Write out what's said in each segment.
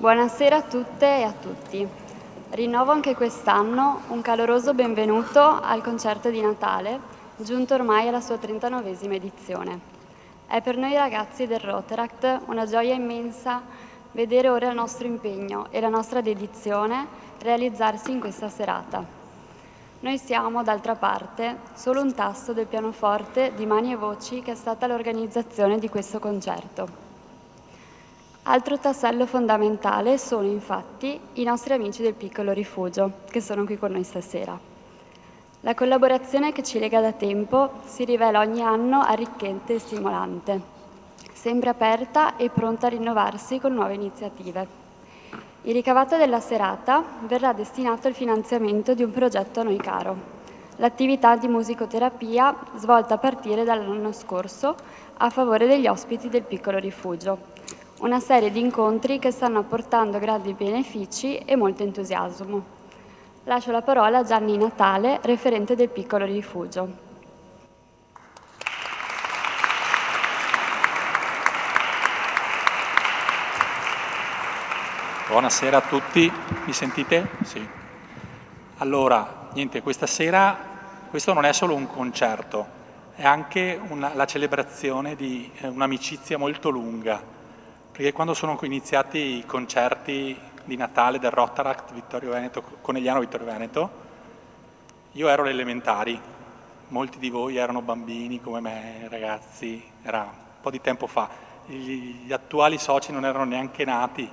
Buonasera a tutte e a tutti. Rinnovo anche quest'anno un caloroso benvenuto al concerto di Natale, giunto ormai alla sua 39esima edizione. È per noi ragazzi del Rotaract una gioia immensa vedere ora il nostro impegno e la nostra dedizione realizzarsi in questa serata. Noi siamo, d'altra parte, solo un tasto del pianoforte di mani e voci che è stata l'organizzazione di questo concerto. Altro tassello fondamentale sono infatti i nostri amici del Piccolo Rifugio, che sono qui con noi stasera. La collaborazione che ci lega da tempo si rivela ogni anno arricchente e stimolante, sempre aperta e pronta a rinnovarsi con nuove iniziative. Il ricavato della serata verrà destinato al finanziamento di un progetto a noi caro, l'attività di musicoterapia svolta a partire dall'anno scorso a favore degli ospiti del Piccolo Rifugio. Una serie di incontri che stanno apportando grandi benefici e molto entusiasmo. Lascio la parola a Gianni Natale, referente del Piccolo Rifugio. Buonasera a tutti, mi sentite? Sì. Allora, niente, questa sera questo non è solo un concerto, è anche la celebrazione di un'amicizia molto lunga. Perché quando sono iniziati i concerti di Natale del Rotaract Vittorio Veneto, Conegliano Vittorio Veneto, io ero alle elementari, molti di voi erano bambini come me, ragazzi, era un po' di tempo fa. Gli attuali soci non erano neanche nati,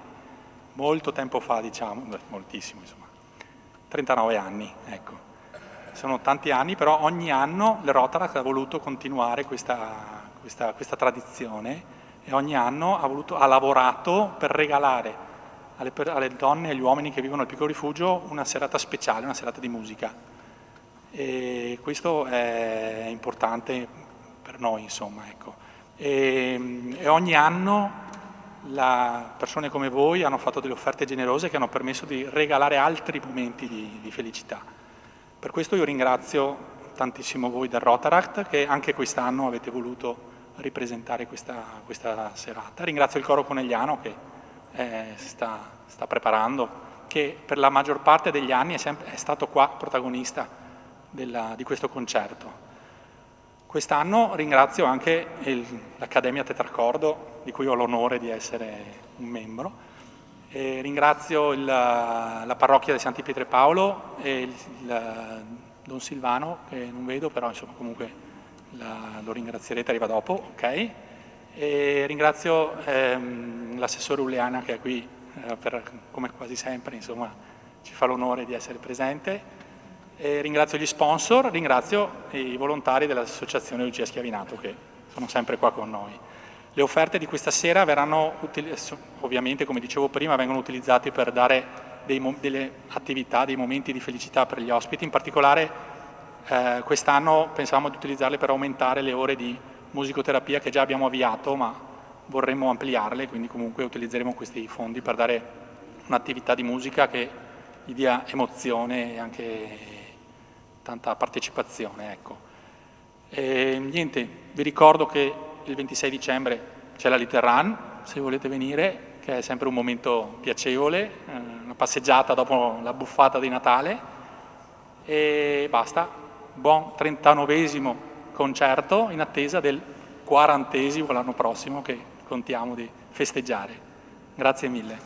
molto tempo fa diciamo, moltissimo insomma, 39 anni, ecco. Sono tanti anni, però ogni anno il Rotaract ha voluto continuare questa tradizione e ogni anno ha lavorato per regalare alle donne e agli uomini che vivono al Piccolo Rifugio una serata speciale, una serata di musica. E questo è importante per noi, insomma, ecco. E ogni anno persone come voi hanno fatto delle offerte generose che hanno permesso di regalare altri momenti di felicità. Per questo io ringrazio tantissimo voi del Rotaract che anche quest'anno avete voluto ripresentare questa serata. Ringrazio il Coro Conegliano che sta preparando, che per la maggior parte degli anni è stato qua protagonista di questo concerto. Quest'anno ringrazio anche l'Accademia Tetraccordo, di cui ho l'onore di essere un membro, e ringrazio la parrocchia di Santi Pietro e Paolo e il Don Silvano, che non vedo, però insomma comunque lo ringrazierete, arriva dopo, ok? E ringrazio l'assessore Uleana che è qui, come quasi sempre, insomma, ci fa l'onore di essere presente. E ringrazio gli sponsor, ringrazio i volontari dell'associazione Lucia Schiavinato che sono sempre qua con noi. Le offerte di questa sera verranno, ovviamente come dicevo prima, vengono utilizzate per dare delle attività, dei momenti di felicità per gli ospiti. In particolare quest'anno pensavamo di utilizzarle per aumentare le ore di musicoterapia che già abbiamo avviato, ma vorremmo ampliarle, quindi comunque utilizzeremo questi fondi per dare un'attività di musica che gli dia emozione e anche tanta partecipazione, ecco. E niente, vi ricordo che il 26 dicembre c'è la Little Run, se volete venire, che è sempre un momento piacevole, una passeggiata dopo la buffata di Natale e basta. Buon 39esimo concerto in attesa del 40esimo l'anno prossimo che contiamo di festeggiare. Grazie mille.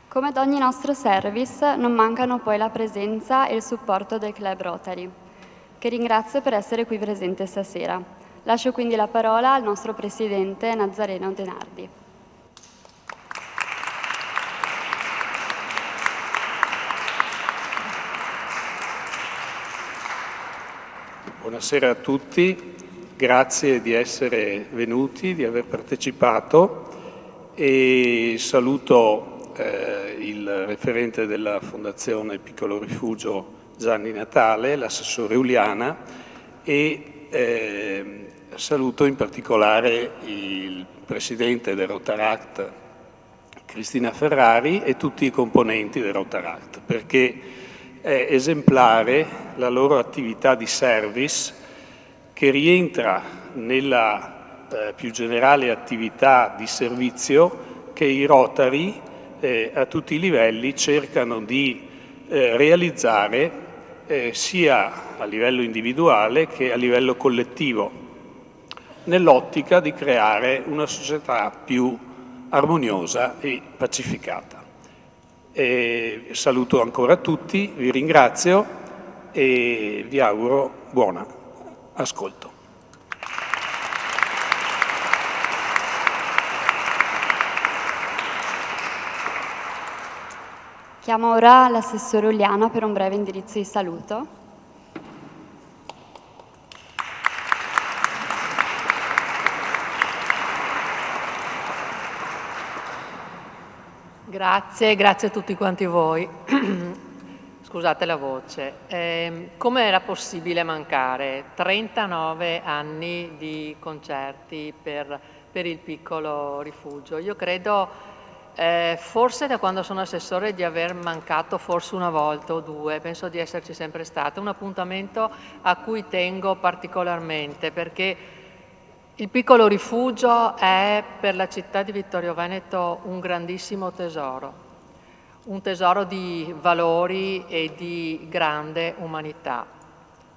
Come ad ogni nostro service, non mancano poi la presenza e il supporto del Club Rotary, che ringrazio per essere qui presente stasera. Lascio quindi la parola al nostro presidente Nazareno Denardi. Buonasera a tutti, grazie di essere venuti, di aver partecipato e saluto il referente della Fondazione Piccolo Rifugio Gianni Natale, l'assessore Uliana e saluto in particolare il presidente del Rotaract Cristina Ferrari e tutti i componenti del Rotaract, perché è esemplare la loro attività di service, che rientra nella più generale attività di servizio che i Rotary a tutti i livelli cercano di realizzare sia a livello individuale che a livello collettivo, nell'ottica di creare una società più armoniosa e pacificata. Saluto ancora tutti, vi ringrazio e vi auguro buon ascolto. Chiamo ora l'assessore Uliana per un breve indirizzo di saluto. Grazie a tutti quanti voi. Scusate la voce. Come era possibile mancare? 39 anni di concerti per il piccolo rifugio. Io credo, forse da quando sono assessore, di aver mancato forse una volta o due, penso di esserci sempre stata. Un appuntamento a cui tengo particolarmente, perché il piccolo rifugio è per la città di Vittorio Veneto un grandissimo tesoro, un tesoro di valori e di grande umanità,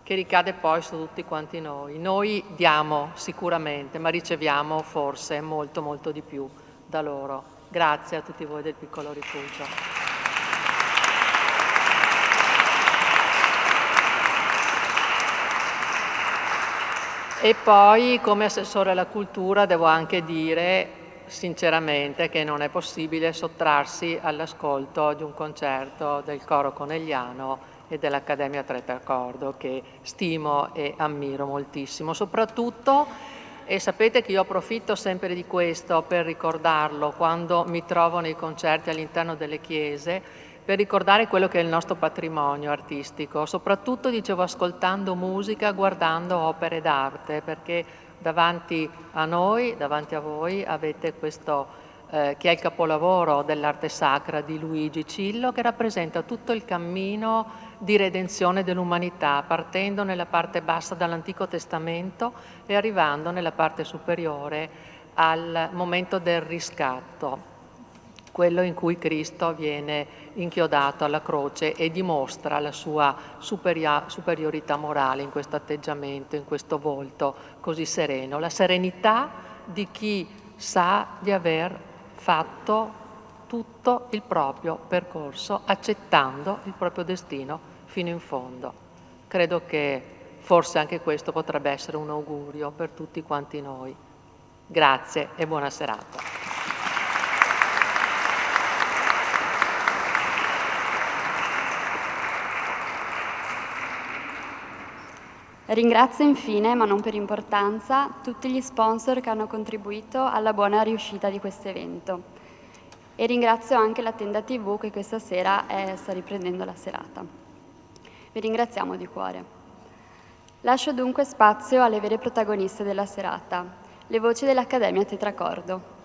che ricade poi su tutti quanti noi. Noi diamo sicuramente, ma riceviamo forse molto, molto di più da loro. Grazie a tutti voi del piccolo rifugio. E poi, come assessore alla cultura, devo anche dire sinceramente che non è possibile sottrarsi all'ascolto di un concerto del Coro Conegliano e dell'Accademia Trettacordo, che stimo e ammiro moltissimo. Soprattutto, e sapete che io approfitto sempre di questo per ricordarlo quando mi trovo nei concerti all'interno delle chiese, per ricordare quello che è il nostro patrimonio artistico, soprattutto, dicevo, ascoltando musica, guardando opere d'arte, perché davanti a noi, davanti a voi, avete questo che è il capolavoro dell'arte sacra di Luigi Cillo, che rappresenta tutto il cammino di redenzione dell'umanità, partendo nella parte bassa dall'Antico Testamento e arrivando nella parte superiore al momento del riscatto, quello in cui Cristo viene inchiodato alla croce e dimostra la sua superiorità morale in questo atteggiamento, in questo volto così sereno, la serenità di chi sa di aver fatto tutto il proprio percorso, accettando il proprio destino fino in fondo. Credo che forse anche questo potrebbe essere un augurio per tutti quanti noi. Grazie e buona serata. Ringrazio infine, ma non per importanza, tutti gli sponsor che hanno contribuito alla buona riuscita di questo evento e ringrazio anche la Tenda TV che questa sera sta riprendendo la serata. Vi ringraziamo di cuore. Lascio dunque spazio alle vere protagoniste della serata, le voci dell'Accademia Tetracordo.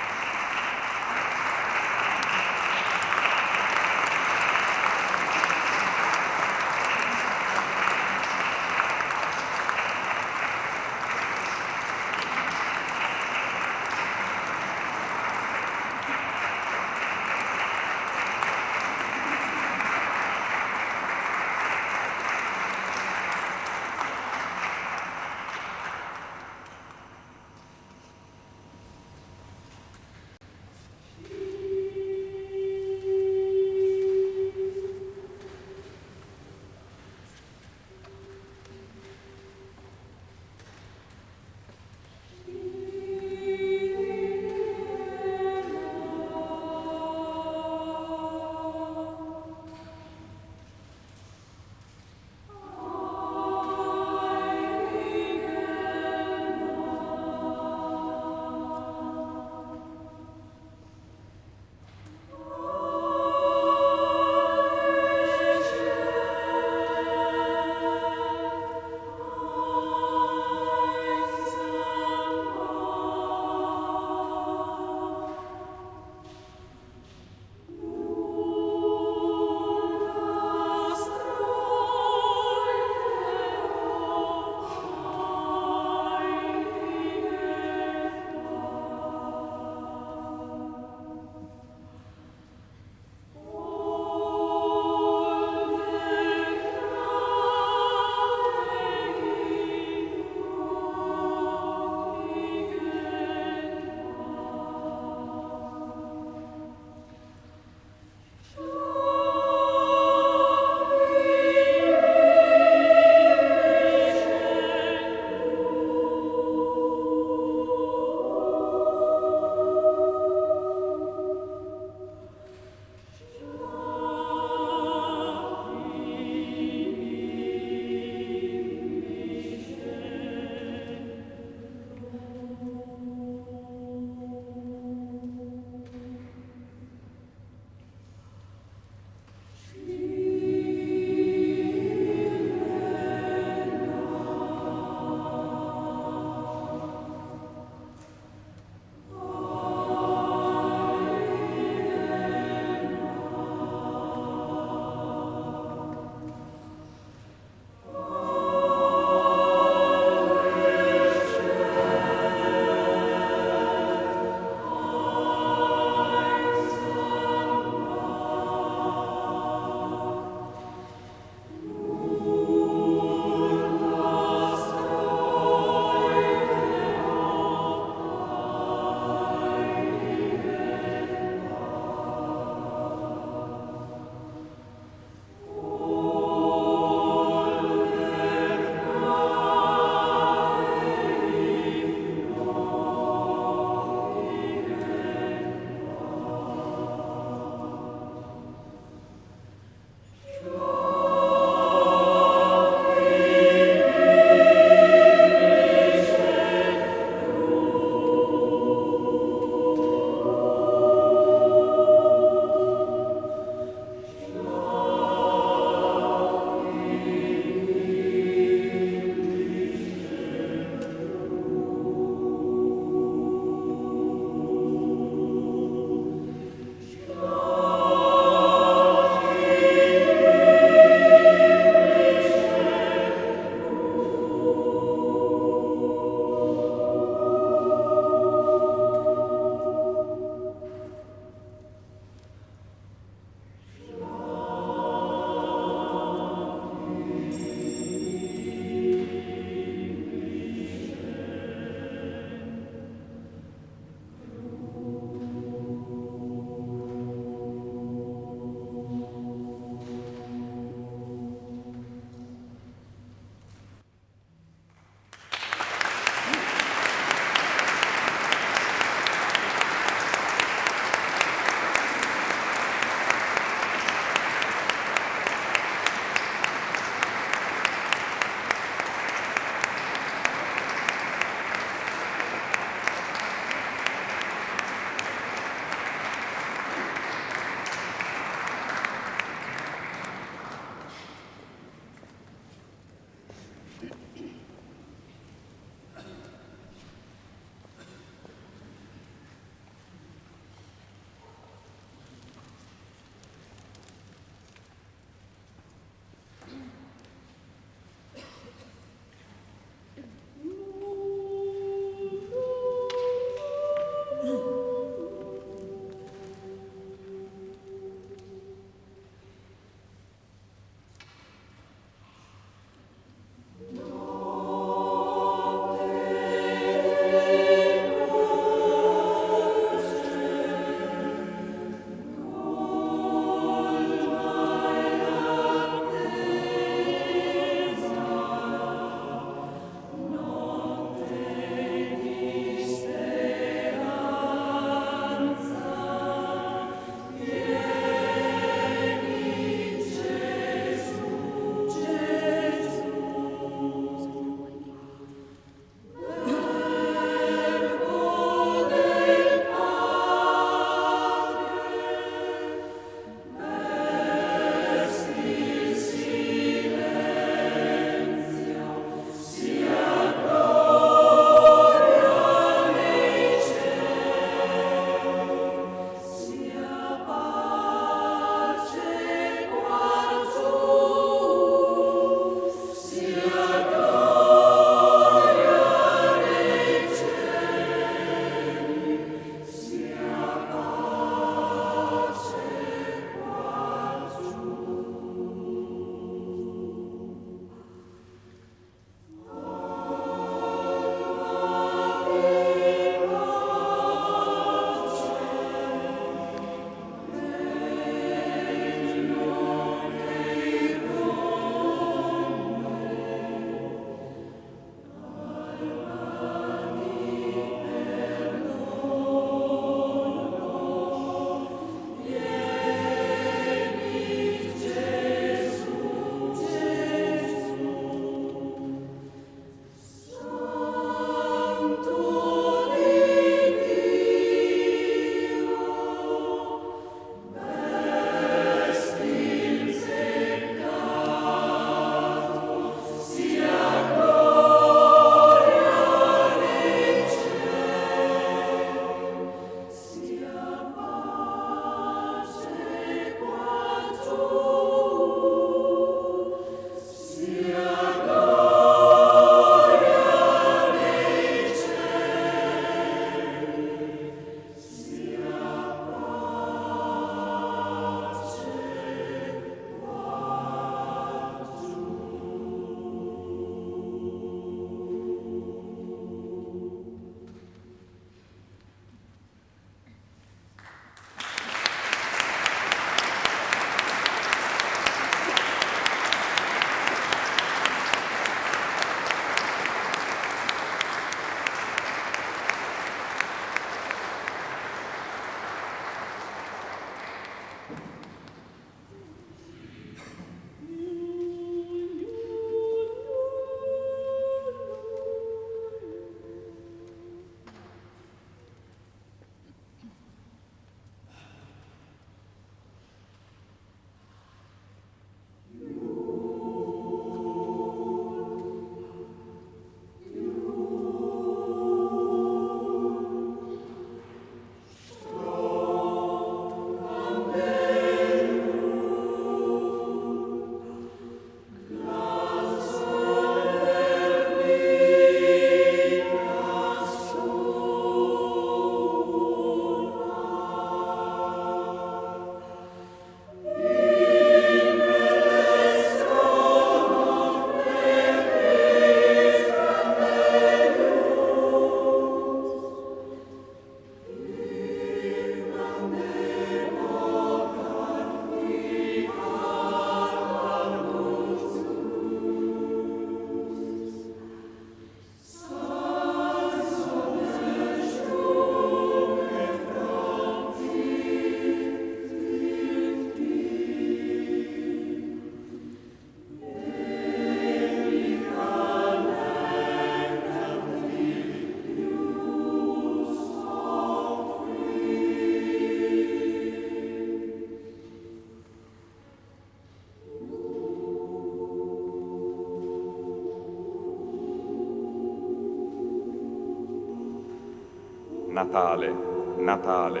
Natale, Natale,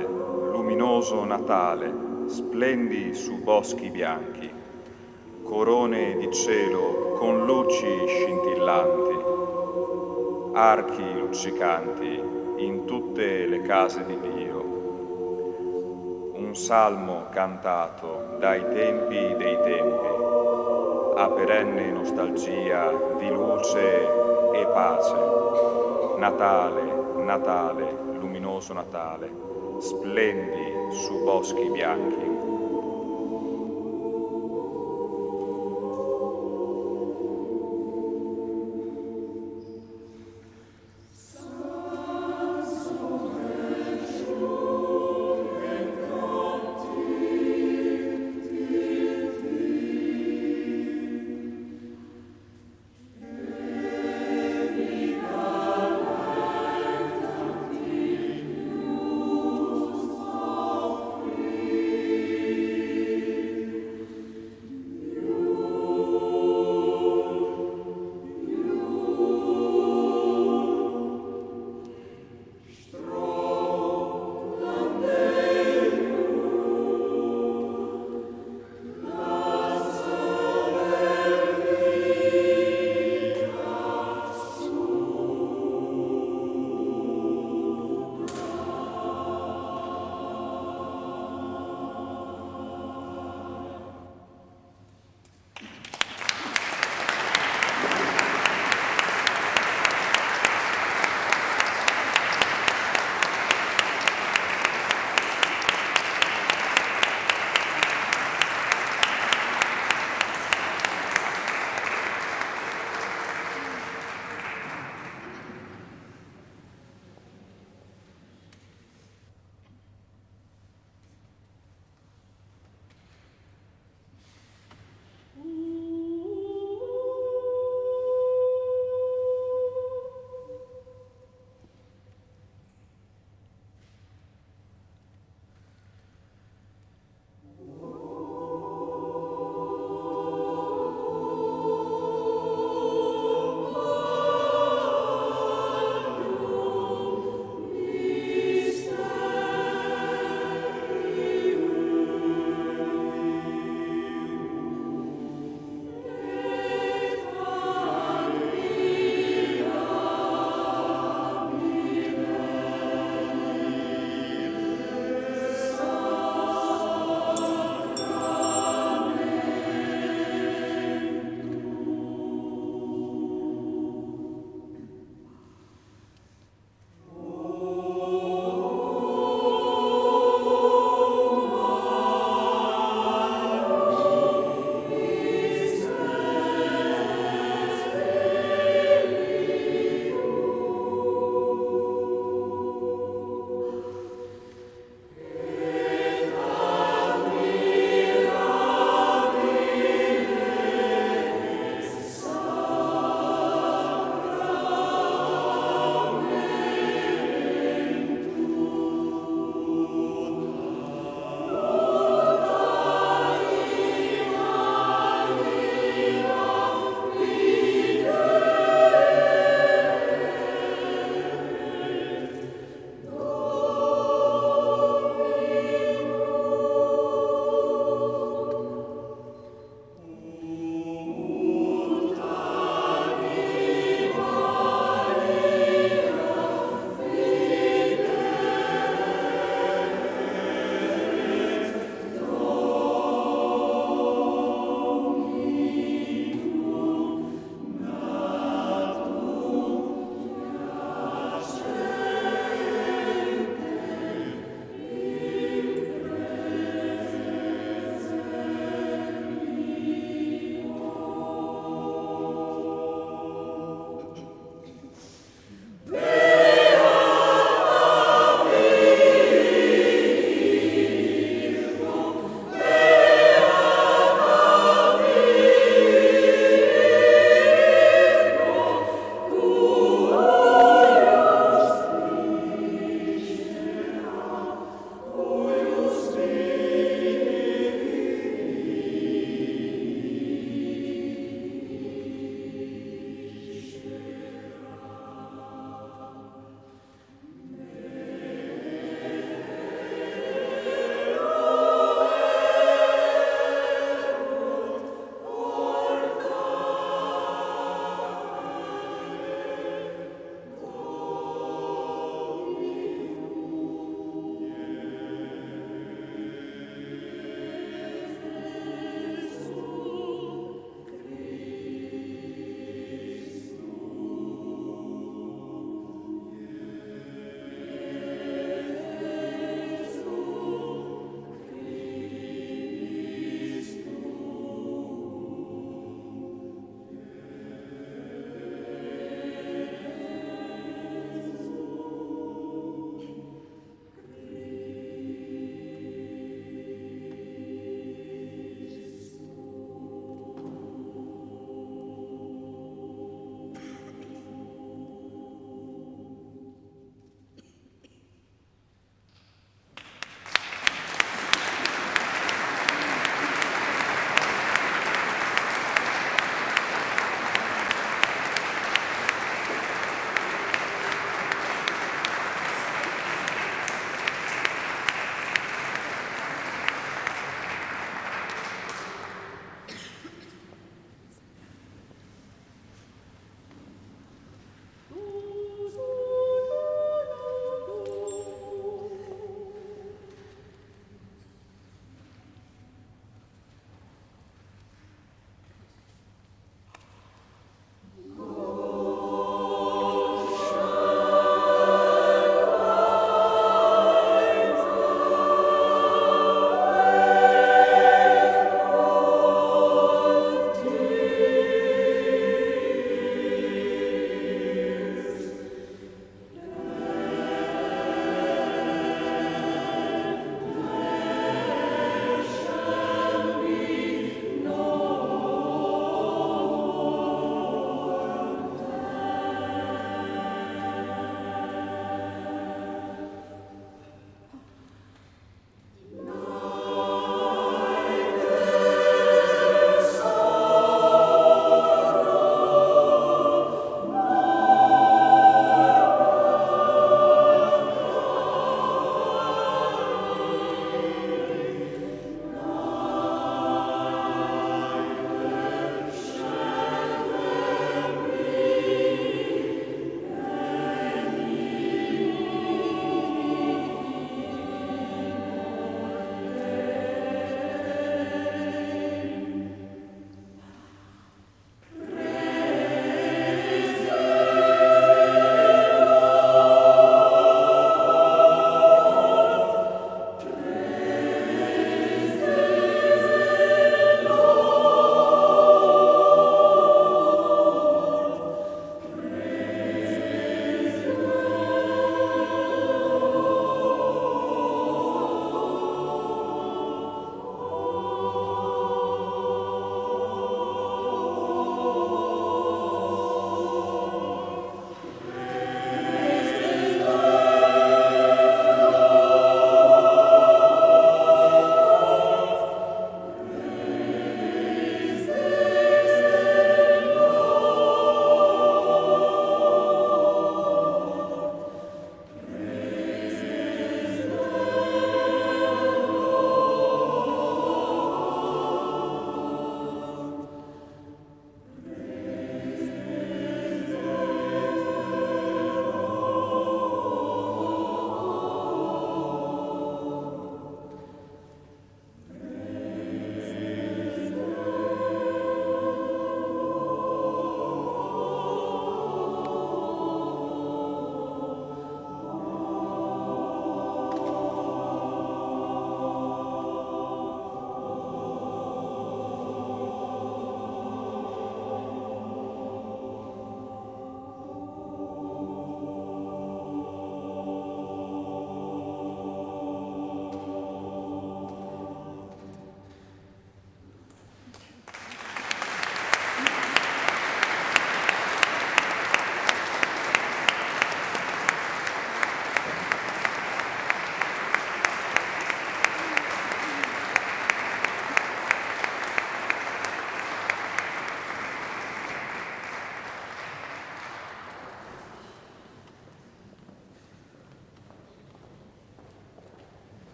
luminoso Natale, splendi su boschi bianchi, corone di cielo con luci scintillanti, archi luccicanti in tutte le case di Dio. Un salmo cantato dai tempi dei tempi, a perenne nostalgia di luce e pace. Natale, Natale, luminoso Natale, splendi su boschi bianchi.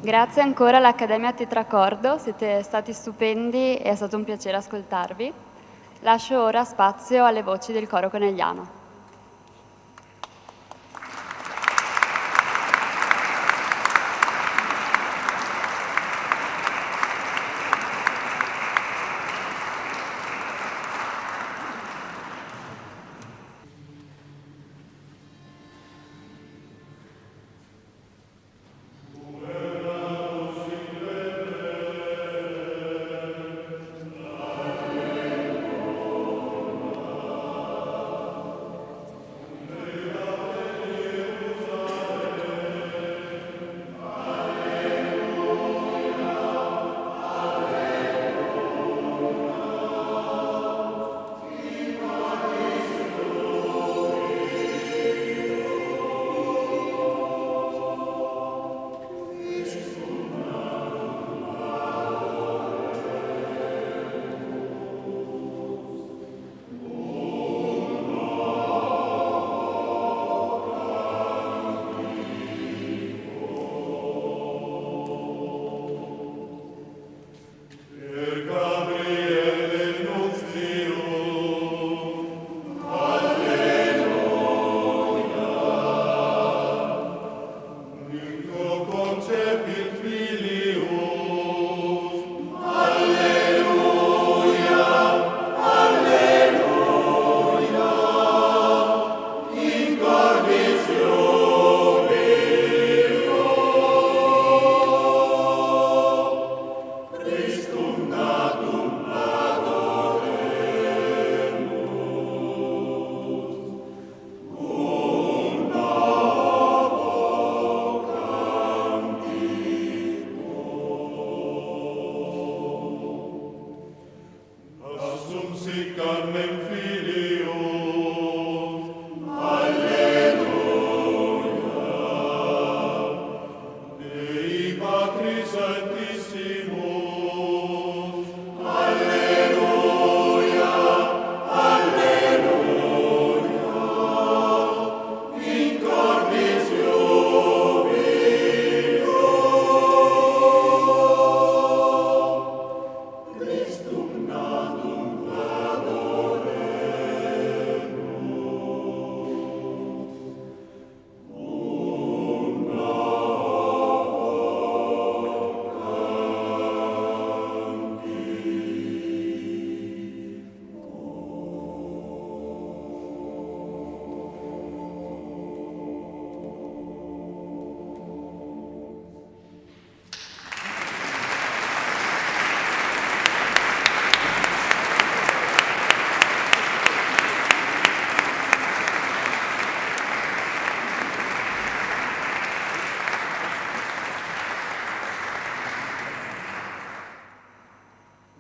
Grazie ancora all'Accademia Tetracordo, siete stati stupendi e è stato un piacere ascoltarvi. Lascio ora spazio alle voci del coro conegliano.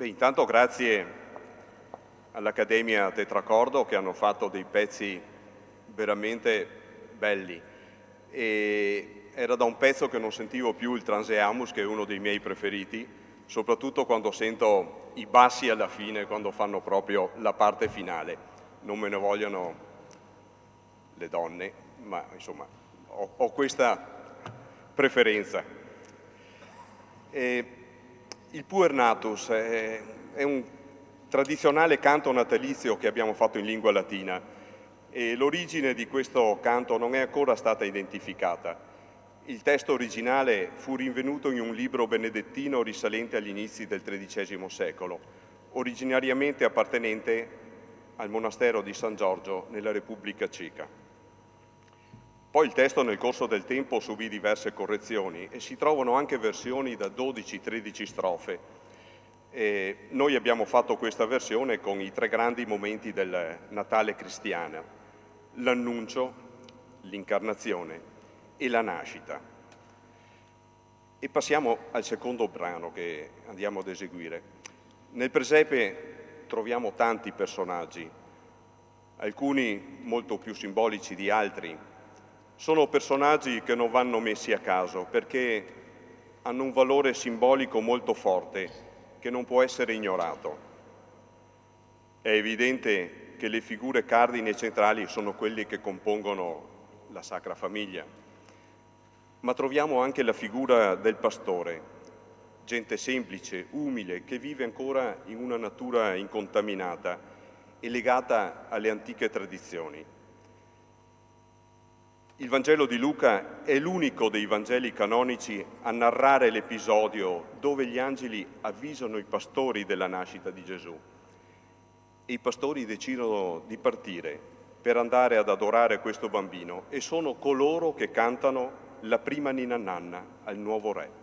Intanto grazie all'Accademia Tetracordo che hanno fatto dei pezzi veramente belli. E era da un pezzo che non sentivo più il Transeamus, che è uno dei miei preferiti, soprattutto quando sento i bassi alla fine, quando fanno proprio la parte finale. Non me ne vogliono le donne, ma insomma ho questa preferenza. Il Puer Natus è un tradizionale canto natalizio che abbiamo fatto in lingua latina e l'origine di questo canto non è ancora stata identificata. Il testo originale fu rinvenuto in un libro benedettino risalente agli inizi del XIII secolo, originariamente appartenente al monastero di San Giorgio nella Repubblica Ceca. Poi il testo nel corso del tempo subì diverse correzioni e si trovano anche versioni da 12-13 strofe. Noi abbiamo fatto questa versione con i 3 grandi momenti del Natale cristiano: l'annuncio, l'incarnazione e la nascita. E passiamo al secondo brano che andiamo ad eseguire. Nel presepe troviamo tanti personaggi, alcuni molto più simbolici di altri. Sono personaggi che non vanno messi a caso perché hanno un valore simbolico molto forte che non può essere ignorato. È evidente che le figure cardine e centrali sono quelli che compongono la Sacra Famiglia. ma troviamo anche la figura del pastore, gente semplice, umile, che vive ancora in una natura incontaminata e legata alle antiche tradizioni. Il Vangelo di Luca è l'unico dei Vangeli canonici a narrare l'episodio dove gli angeli avvisano i pastori della nascita di Gesù. E i pastori decidono di partire per andare ad adorare questo bambino e sono coloro che cantano la prima ninna nanna al nuovo re.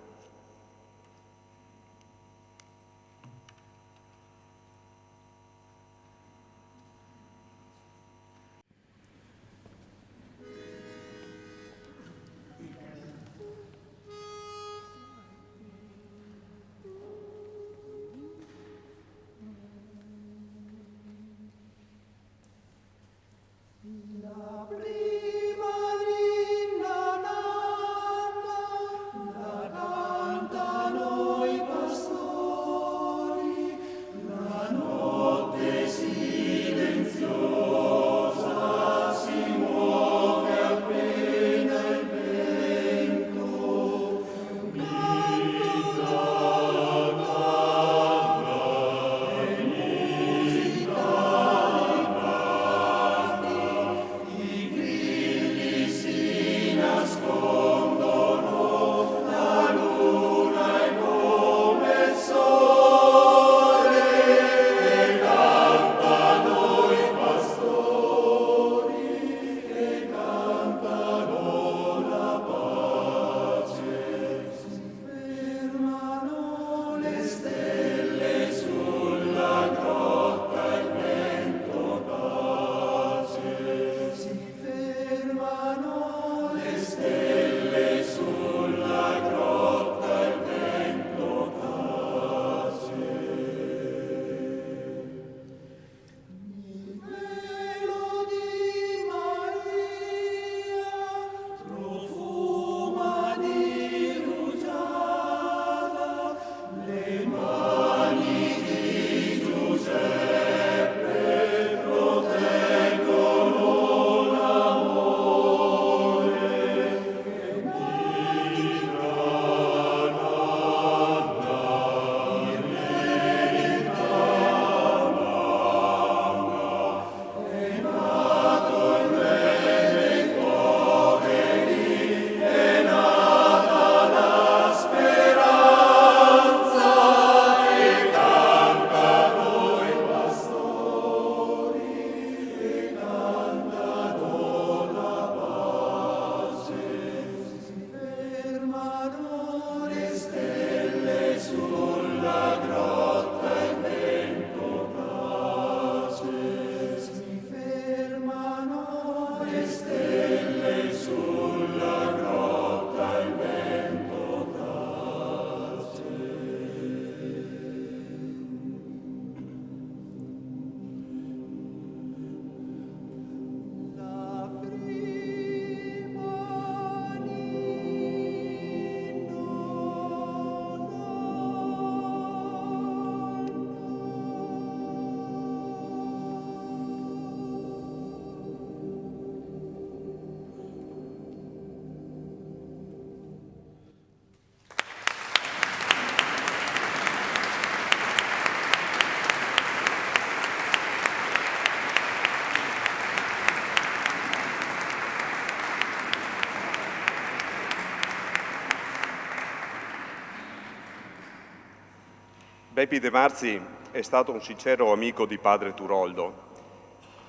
Bepi De Marzi è stato un sincero amico di padre Turoldo,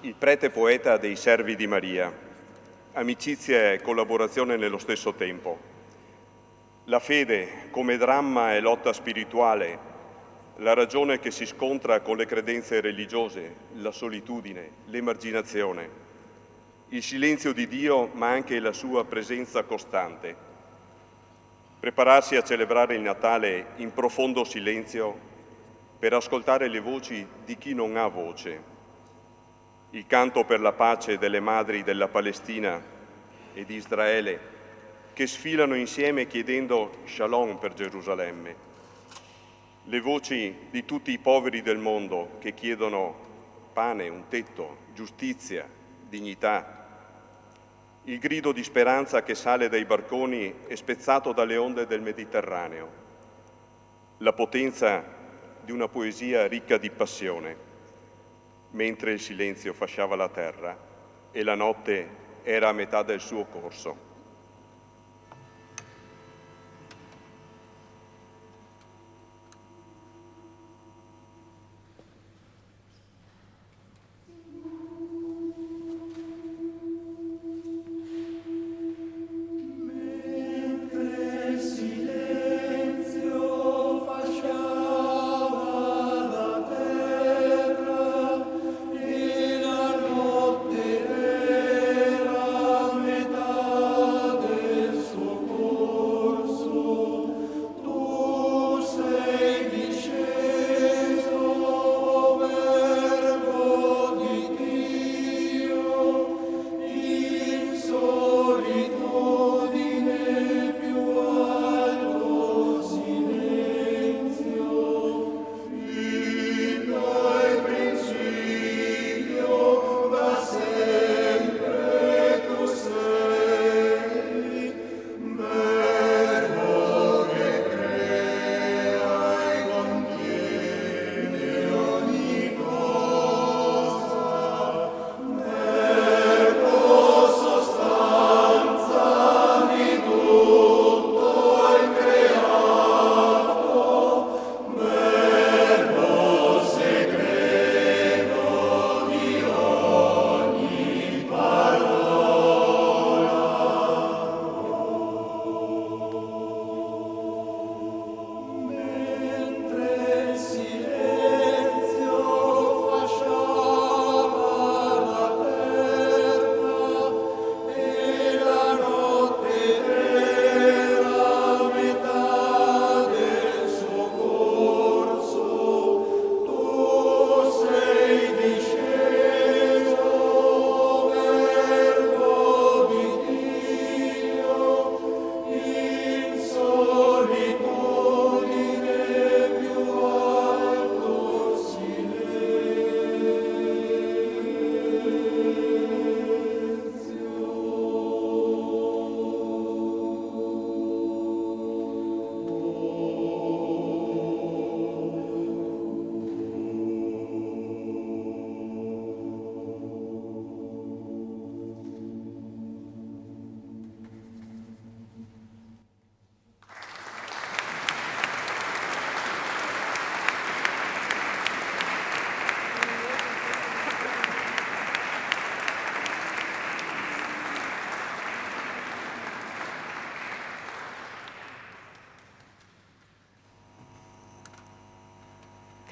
il prete poeta dei Servi di Maria, amicizia e collaborazione nello stesso tempo. La fede come dramma e lotta spirituale, la ragione che si scontra con le credenze religiose, la solitudine, l'emarginazione, il silenzio di Dio ma anche la sua presenza costante. Prepararsi a celebrare il Natale in profondo silenzio per ascoltare le voci di chi non ha voce. Il canto per la pace delle madri della Palestina e di Israele che sfilano insieme chiedendo shalom per Gerusalemme. Le voci di tutti i poveri del mondo che chiedono pane, un tetto, giustizia, dignità. il grido di speranza che sale dai barconi e spezzato dalle onde del Mediterraneo, la potenza di una poesia ricca di passione, mentre il silenzio fasciava la terra e la notte era a metà del suo corso.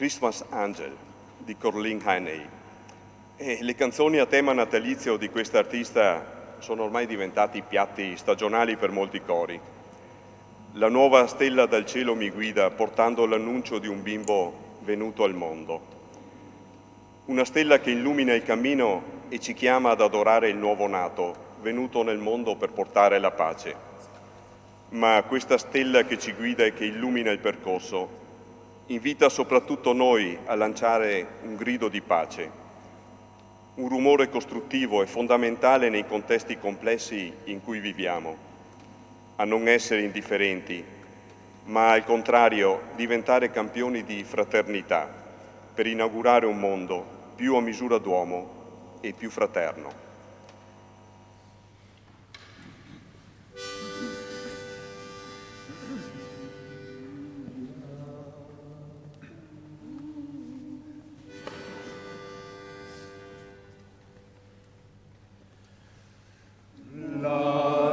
Christmas Angel di Coraline Heney. E le canzoni a tema natalizio di quest'artista sono ormai diventati piatti stagionali per molti cori. La nuova stella dal cielo mi guida portando l'annuncio di un bimbo venuto al mondo. Una stella che illumina il cammino e ci chiama ad adorare il nuovo nato, venuto nel mondo per portare la pace. Ma questa stella che ci guida e che illumina il percorso invita soprattutto noi a lanciare un grido di pace, un rumore costruttivo e fondamentale nei contesti complessi in cui viviamo, a non essere indifferenti, ma al contrario diventare campioni di fraternità per inaugurare un mondo più a misura d'uomo e più fraterno. Porta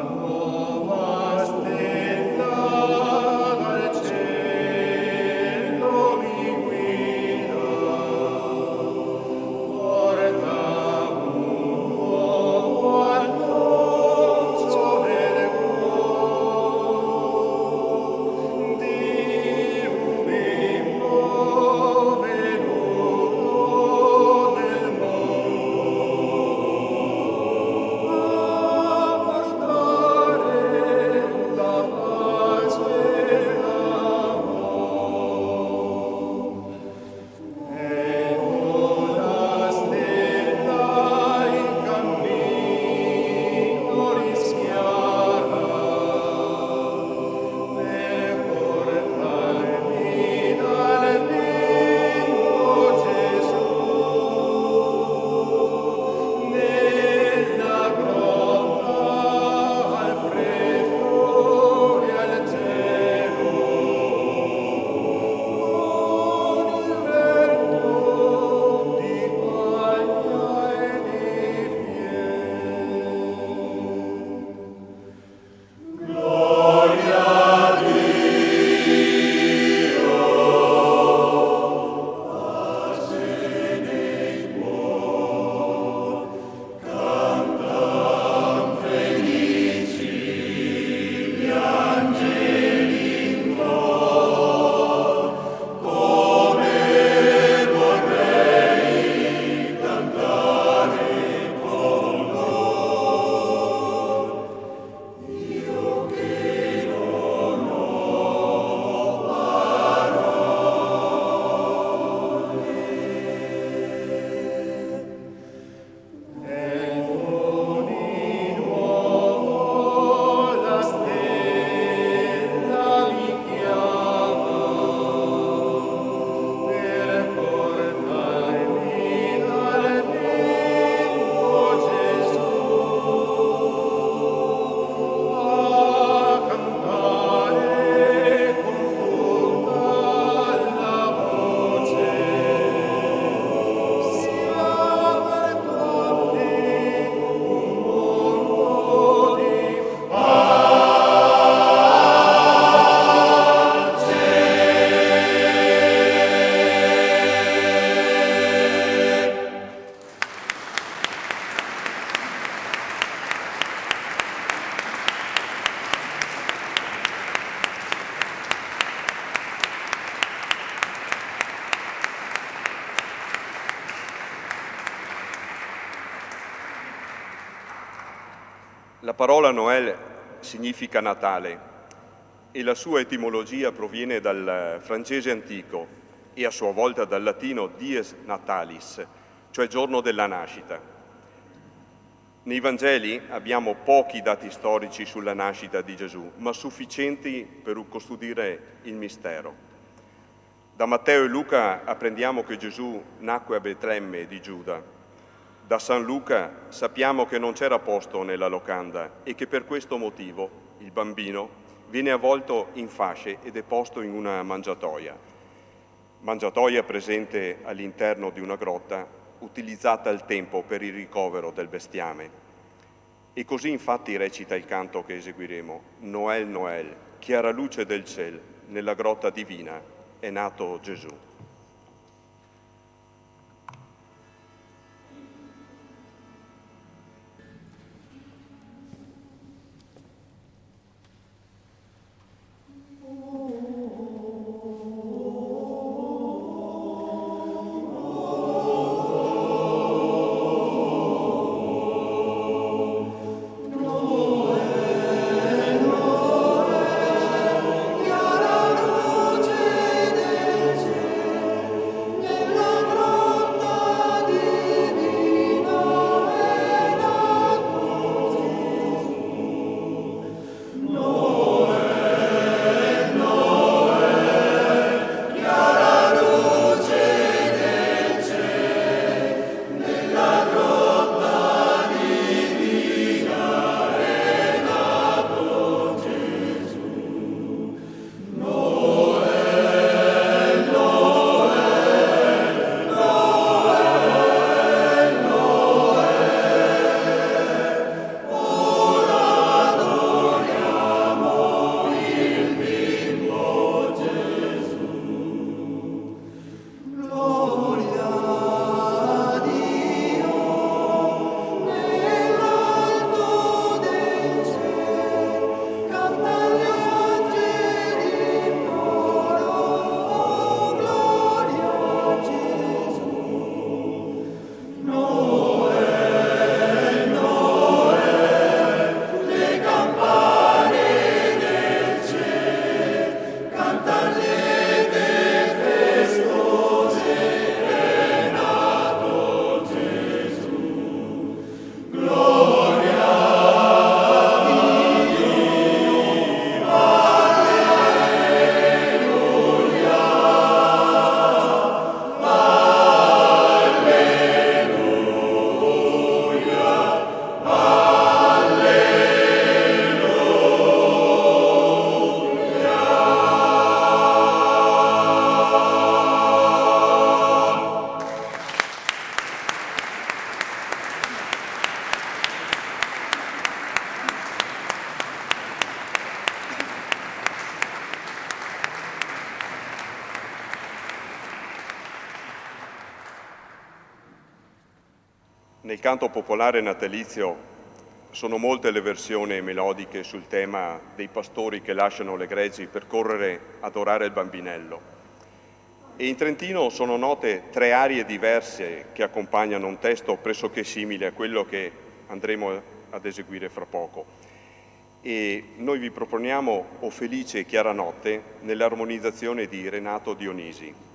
La parola Noel significa Natale e la sua etimologia proviene dal francese antico e a sua volta dal latino dies natalis, cioè giorno della nascita. Nei Vangeli abbiamo pochi dati storici sulla nascita di Gesù, ma sufficienti per custodire il mistero. Da Matteo e Luca apprendiamo che Gesù nacque a Betlemme di Giuda. Da San Luca sappiamo che non c'era posto nella locanda e che per questo motivo il bambino viene avvolto in fasce ed è posto in una mangiatoia presente all'interno di una grotta utilizzata al tempo per il ricovero del bestiame. E così infatti recita il canto che eseguiremo: Noel, Noel, chiara luce del ciel, nella grotta divina è nato Gesù. Nel canto popolare natalizio sono molte le versioni melodiche sul tema dei pastori che lasciano le greggi per correre ad adorare il bambinello. E in Trentino sono note 3 arie diverse che accompagnano un testo pressoché simile a quello che andremo ad eseguire fra poco. E noi vi proponiamo O felice e chiara notte nell'armonizzazione di Renato Dionisi.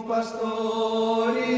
Pastori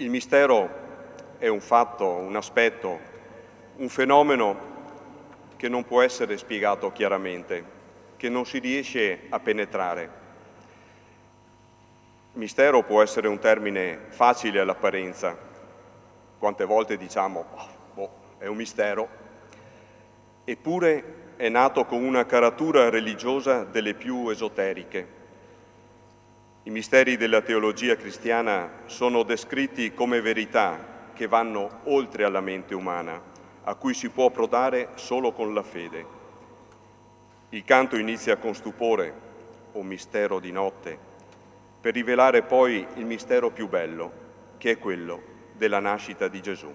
Il mistero è un fatto, un aspetto, un fenomeno che non può essere spiegato chiaramente, che non si riesce a penetrare. Mistero può essere un termine facile all'apparenza. Quante volte diciamo, è un mistero, eppure è nato con una caratura religiosa delle più esoteriche. I misteri della teologia cristiana sono descritti come verità che vanno oltre alla mente umana, a cui si può approdare solo con la fede. Il canto inizia con stupore, o mistero di notte, per rivelare poi il mistero più bello, che è quello della nascita di Gesù.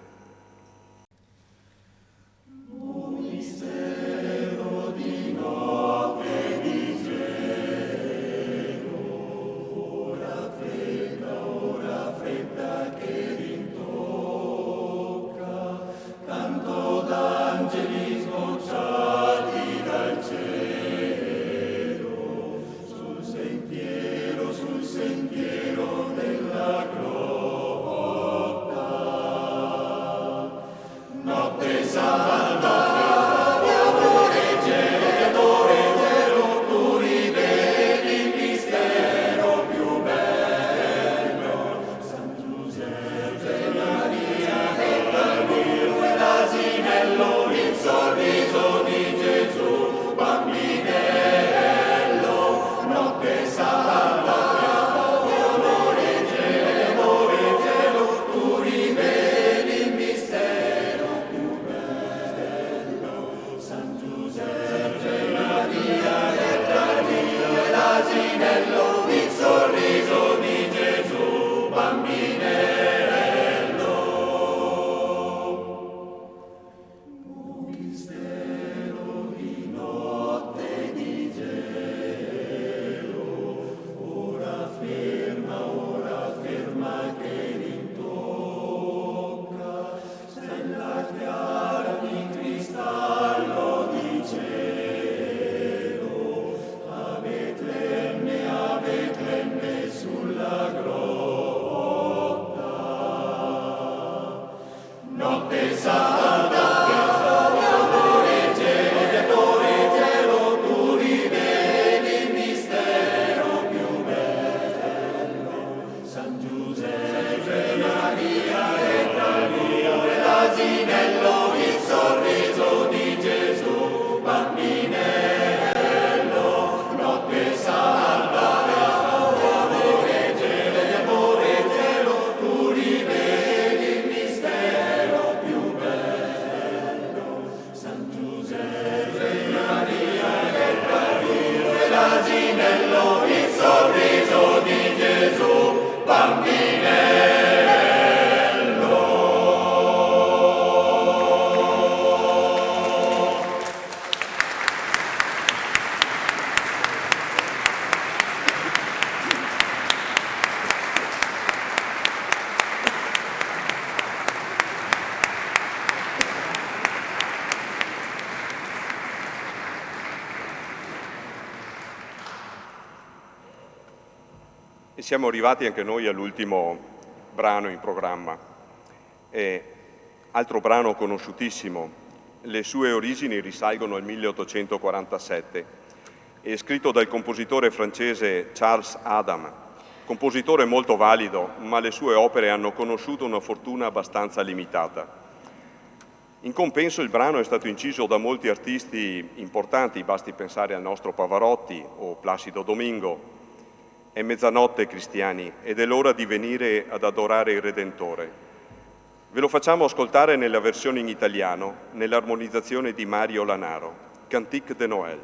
E siamo arrivati anche noi all'ultimo brano in programma. È altro brano conosciutissimo. Le sue origini risalgono al 1847. È scritto dal compositore francese Charles Adam, compositore molto valido, ma le sue opere hanno conosciuto una fortuna abbastanza limitata. In compenso il brano è stato inciso da molti artisti importanti, basti pensare al nostro Pavarotti o Placido Domingo. È mezzanotte, cristiani, ed è l'ora di venire ad adorare il Redentore. Ve lo facciamo ascoltare nella versione in italiano, nell'armonizzazione di Mario Lanaro, Cantique de Noël.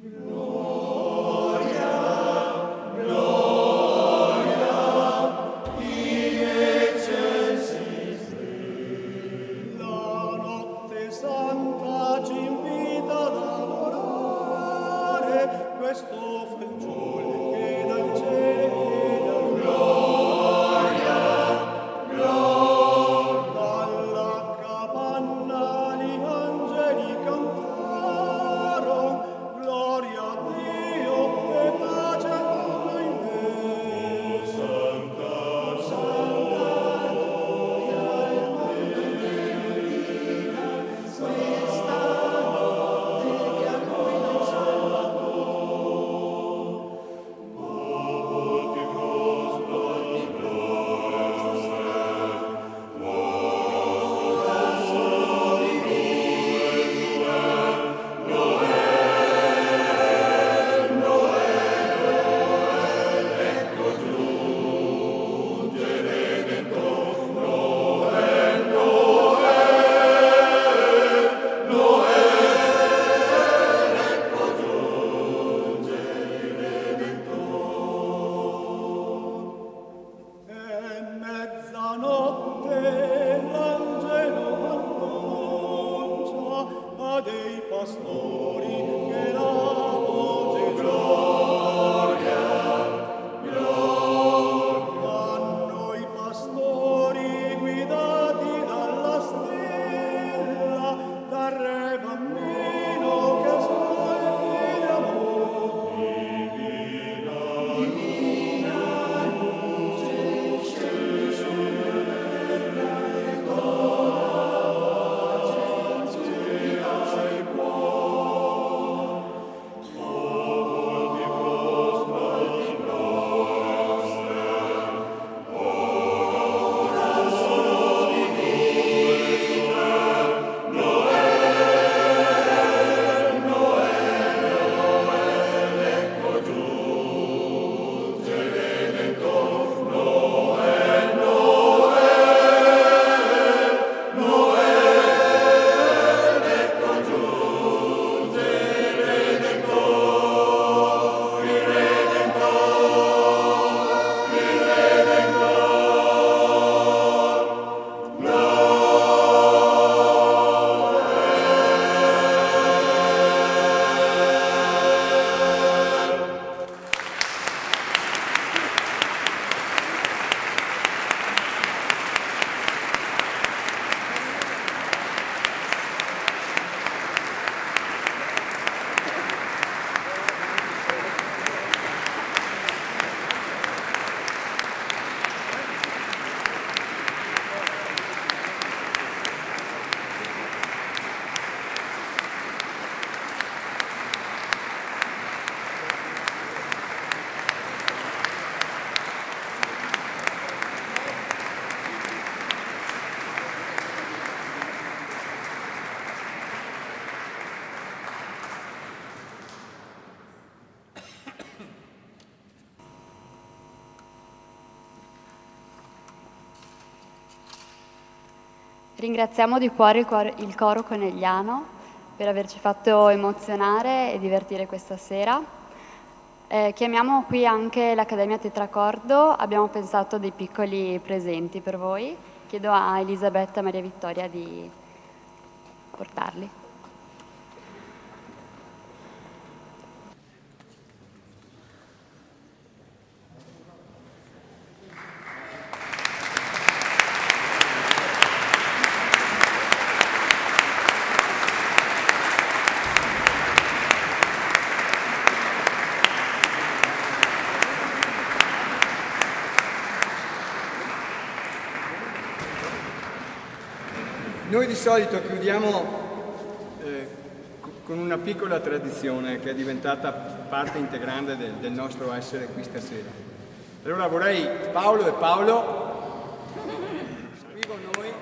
Gloria in excelsis Ringraziamo di cuore il coro conegliano per averci fatto emozionare e divertire questa sera. Chiamiamo qui anche l'Accademia Tetracordo, abbiamo pensato dei piccoli presenti per voi. Chiedo a Elisabetta e Maria Vittoria di portarli. Noi di solito chiudiamo con una piccola tradizione che è diventata parte integrante del nostro essere qui stasera. Allora vorrei Paolo qui con noi.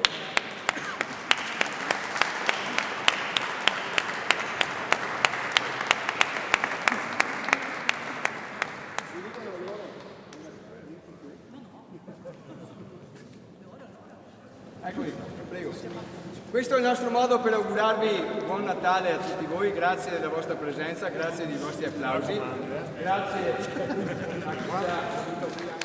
Eccoli qua, prego. Questo è il nostro modo per augurarvi buon Natale a tutti voi, grazie della vostra presenza, grazie dei vostri applausi, grazie a chi ha avuto qui anche.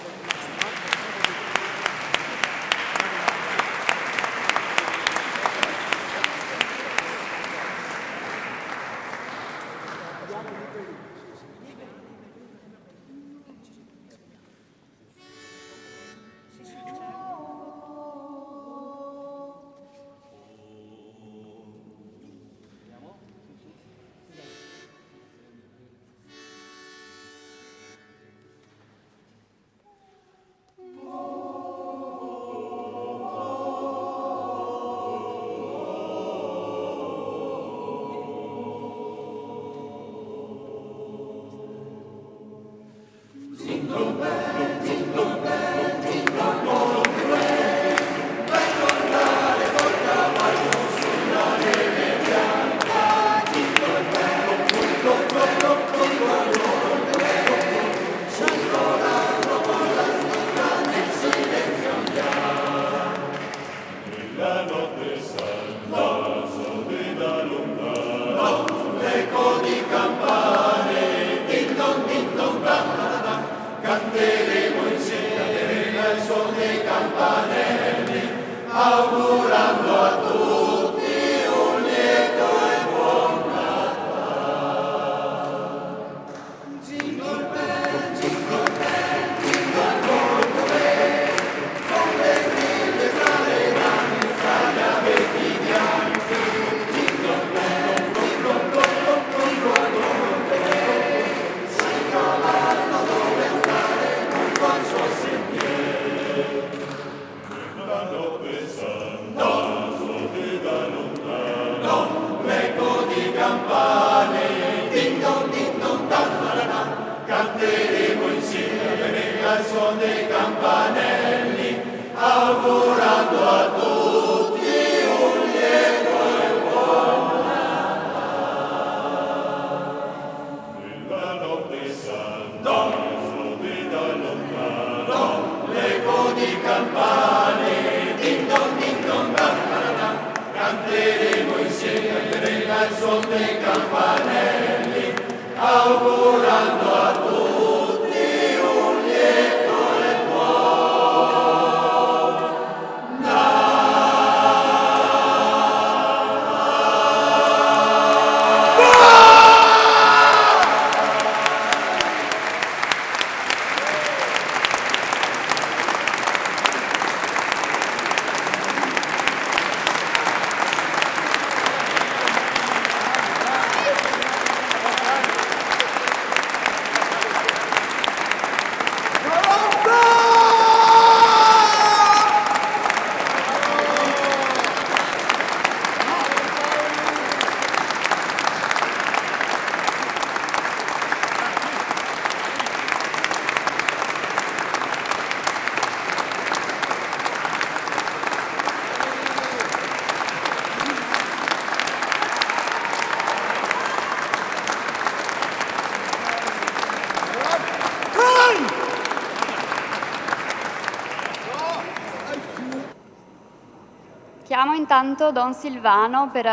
Chiamo intanto Don Silvano per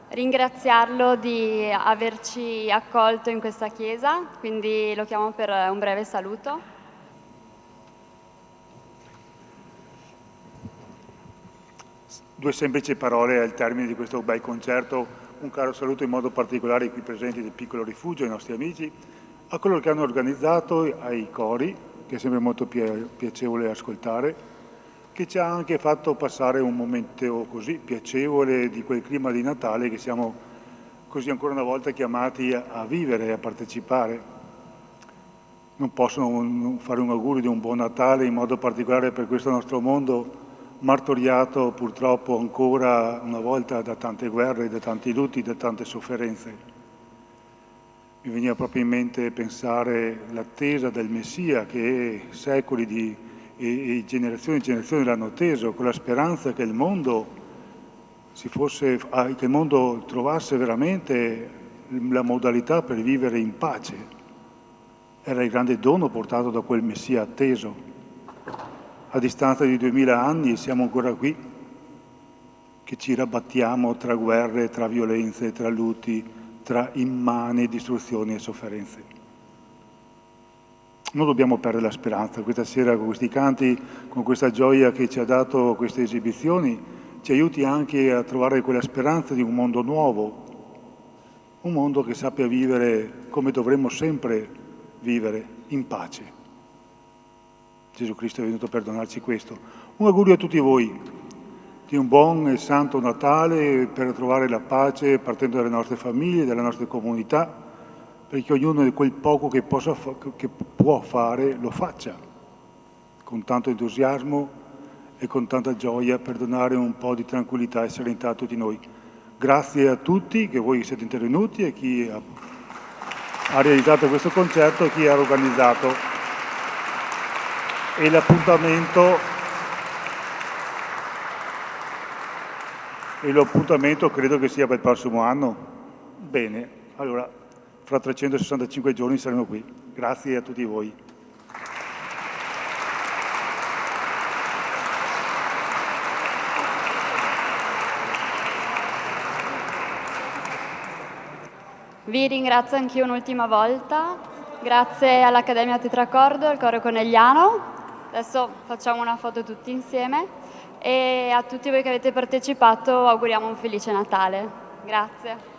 ringraziarlo di averci accolto in questa chiesa, quindi lo chiamo per un breve saluto. Due semplici parole al termine di questo bel concerto, un caro saluto in modo particolare ai qui presenti del Piccolo Rifugio, ai nostri amici, a coloro che hanno organizzato, ai cori, che è sempre molto piacevole ascoltare, che ci ha anche fatto passare un momento così piacevole di quel clima di Natale che siamo così ancora una volta chiamati a vivere e a partecipare. Non posso non fare un augurio di un buon Natale, in modo particolare per questo nostro mondo martoriato purtroppo ancora una volta da tante guerre, da tanti lutti, da tante sofferenze. Mi veniva proprio in mente pensare l'attesa del Messia che secoli e generazioni e generazioni l'hanno atteso, con la speranza che il mondo che il mondo trovasse veramente la modalità per vivere in pace. Era il grande dono portato da quel Messia atteso. A distanza di 2000 anni siamo ancora qui, che ci rabattiamo tra guerre, tra violenze, tra lutti, tra immani distruzioni e sofferenze. Non dobbiamo perdere la speranza. Questa sera con questi canti, con questa gioia che ci ha dato queste esibizioni, ci aiuti anche a trovare quella speranza di un mondo nuovo, un mondo che sappia vivere come dovremmo sempre vivere, in pace. Gesù Cristo è venuto per donarci questo. Un augurio a tutti voi di un buon e santo Natale per trovare la pace partendo dalle nostre famiglie, dalle nostre comunità, perché ognuno di quel poco che può fare lo faccia, con tanto entusiasmo e con tanta gioia per donare un po' di tranquillità e serenità a tutti noi. Grazie a tutti, che voi siete intervenuti e chi ha realizzato questo concerto e chi ha organizzato. E l'appuntamento credo che sia per il prossimo anno. Bene, allora fra 365 giorni saremo qui. Grazie a tutti voi. Vi ringrazio anch'io un'ultima volta, grazie all'Accademia Tetracordo, al Coro Conegliano. Adesso facciamo una foto tutti insieme e a tutti voi che avete partecipato auguriamo un felice Natale. Grazie.